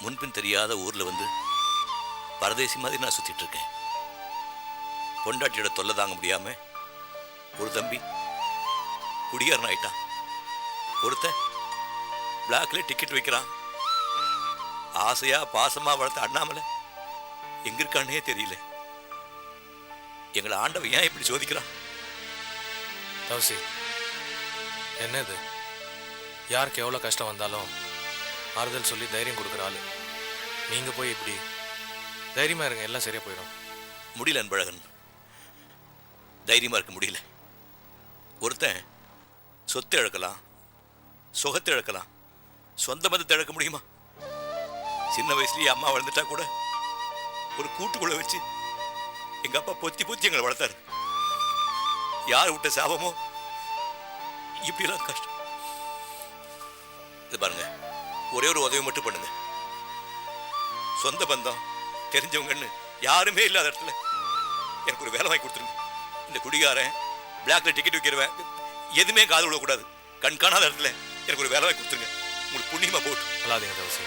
முன்பின் தெரியாத ஊர்ல வந்து பரதேசி மாதிரி நான் சுத்திட்டு இருக்கேன். பொண்டாட்டியோட தொல்லை தாங்க முடியாம ஒரு தம்பி குடியாரன் ஆயிட்டான். ஒருத்தன் பிளாக்ல டிக்கெட் வைக்கிறான். ஆசையா பாசமா வளர்த்த அண்ணாமலை எங்க இருக்கானே தெரியல. எங்களை ஆண்டவன் ஏன் இப்படி சோதிக்கிறான்? தவசி, என்னது? யாருக்கு எவ்வளோ கஷ்டம் வந்தாலும் ஆறுதல் சொல்லி தைரியம் கொடுக்குற ஆளு நீங்கள் போய் இப்படி தைரியமாக இருங்க, எல்லாம் சரியாக போயிடும். முடியல அன்பழகன், தைரியமாக இருக்க முடியல. ஒருத்தன் சொத்தை இழக்கலாம், சுகத்தை இழக்கலாம், சொந்த மதத்தை இழக்க முடியுமா? சின்ன வயசுலேயே அம்மா வளர்ந்துட்டா கூட ஒரு கூட்டுக்குள்ள வச்சு எங்கள் அப்பா பொத்தி பொத்தி எங்களை வளர்த்தாரு. யார் விட்ட சாபமோ இப்படிலாம் கஷ்டம். இது பாருங்க, ஒரே ஒரு உதவி மட்டும் பண்ணுங்க. சொந்த பந்தம் தெரிஞ்சவங்கன்னு யாருமே இல்லாத இடத்துல எனக்கு ஒரு வேலை வாங்கி கொடுத்துருங்க. இந்த குடிகாரன் பிளாக்ல டிக்கெட் வைக்கிறவன் எதுவுமே காது விடக்கூடாது. கண் காணாத இடத்துல எனக்கு ஒரு வேலை வாங்கி கொடுத்துருங்க. உங்களுக்கு புண்ணியமா போட்டு அல்லாதீங்க தவசி.